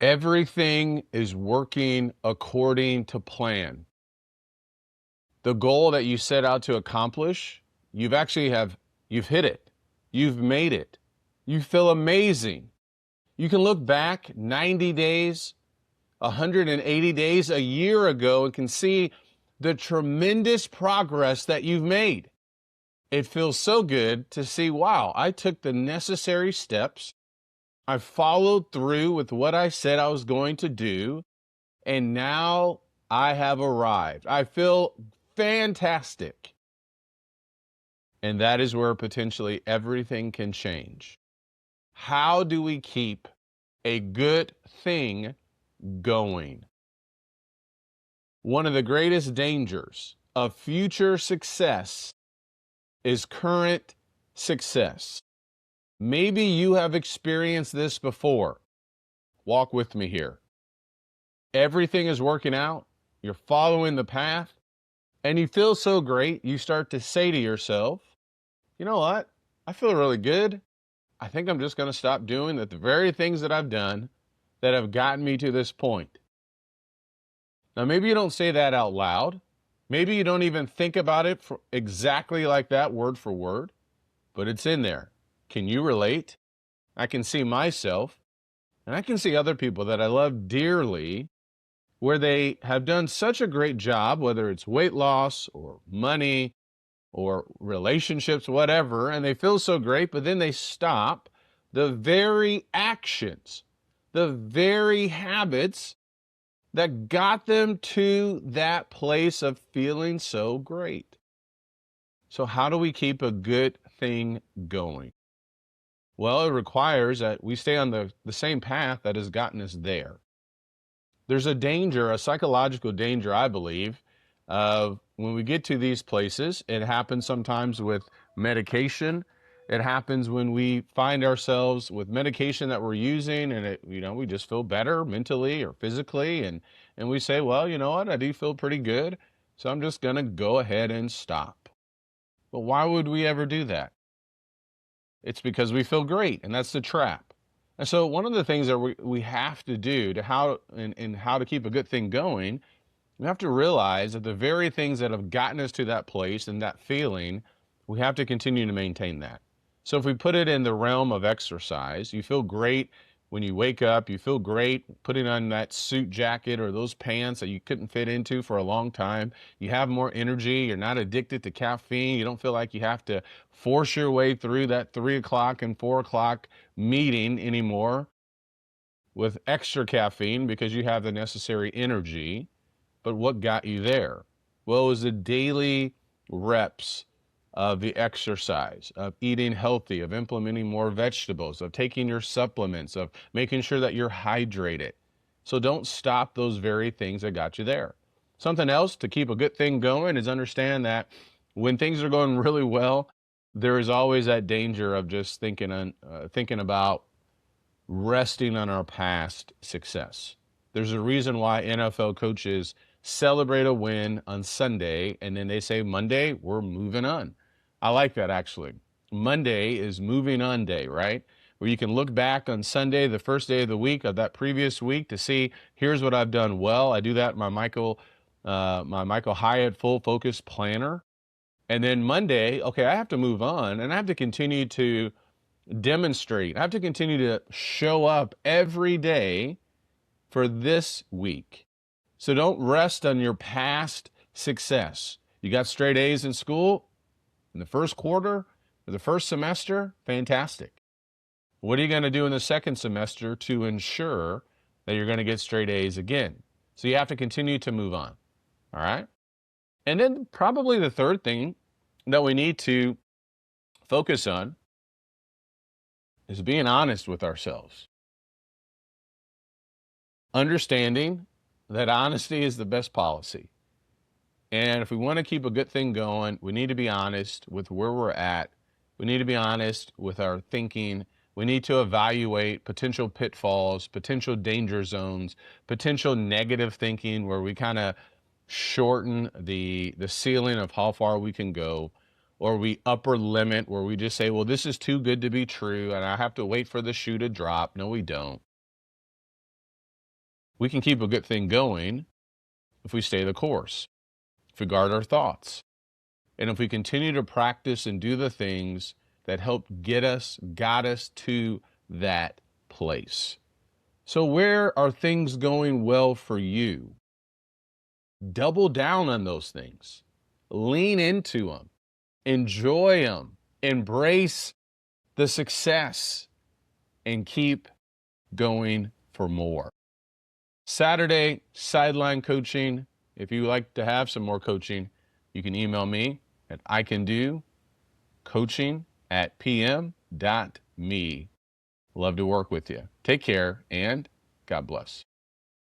Everything is working according to plan. The goal that you set out to accomplish, you've hit it. You've made it. You feel amazing. You can look back 90 days, 180 days, a year ago and can see the tremendous progress that you've made. It feels so good to see, wow, I took the necessary steps. I followed through with what I said I was going to do, and now I have arrived. I feel fantastic. And that is where potentially everything can change. How do we keep a good thing going? One of the greatest dangers of future success is current success. Maybe you have experienced this before. Walk with me here. Everything is working out. You're following the path, and you feel so great. You start to say to yourself, you know what? I feel really good. I think I'm just going to stop doing the very things that I've done that have gotten me to this point. Now, maybe you don't say that out loud. Maybe you don't even think about it exactly like that, word for word, but it's in there. Can you relate? I can see myself, and I can see other people that I love dearly where they have done such a great job, whether it's weight loss or money or relationships, whatever, and they feel so great, but then they stop. The very actions, the very habits that got them to that place of feeling so great. So how do we keep a good thing going? Well, it requires that we stay on the same path that has gotten us there. There's a danger, a psychological danger, I believe, of when we get to these places. It happens sometimes with medication. It happens when we find ourselves with medication that we're using and we just feel better mentally or physically. And we say, well, you know what? I do feel pretty good. So I'm just going to go ahead and stop. But why would we ever do that? It's because we feel great, and that's the trap. And so one of the things that we have to do to how to keep a good thing going, we have to realize that the very things that have gotten us to that place and that feeling, we have to continue to maintain that. So if we put it in the realm of exercise, you feel great when you wake up, you feel great putting on that suit jacket or those pants that you couldn't fit into for a long time. You have more energy. You're not addicted to caffeine. You don't feel like you have to force your way through that 3 o'clock and 4 o'clock meeting anymore with extra caffeine because you have the necessary energy. But what got you there? Well, it was the daily reps of the exercise, of eating healthy, of implementing more vegetables, of taking your supplements, of making sure that you're hydrated. So don't stop those very things that got you there. Something else to keep a good thing going is understand that when things are going really well, there is always that danger of just thinking about resting on our past success. There's a reason why NFL coaches celebrate a win on Sunday and then they say, Monday, we're moving on. I like that actually. Monday is moving on day, right? Where you can look back on Sunday, the first day of the week of that previous week to see, here's what I've done well. I do that in my Michael Hyatt full focus planner. And then Monday, okay, I have to move on and I have to continue to demonstrate. I have to continue to show up every day for this week. So don't rest on your past success. You got straight A's in school in the first quarter or the first semester, fantastic. What are you going to do in the second semester to ensure that you're going to get straight A's again? So you have to continue to move on. All right. And then probably the third thing that we need to focus on is being honest with ourselves. Understanding that honesty is the best policy. And if we want to keep a good thing going, we need to be honest with where we're at. We need to be honest with our thinking. We need to evaluate potential pitfalls, potential danger zones, potential negative thinking where we kind of shorten the ceiling of how far we can go, or we upper limit where we just say, well, this is too good to be true and I have to wait for the shoe to drop. No, we don't. We can keep a good thing going if we stay the course, if we guard our thoughts, and if we continue to practice and do the things that help guide us to that place. So where are things going well for you? Double down on those things. Lean into them. Enjoy them. Embrace the success and keep going for more. Saturday, sideline coaching. If you would like to have some more coaching, you can email me at icandocoaching@pm.me. Love to work with you. Take care and God bless.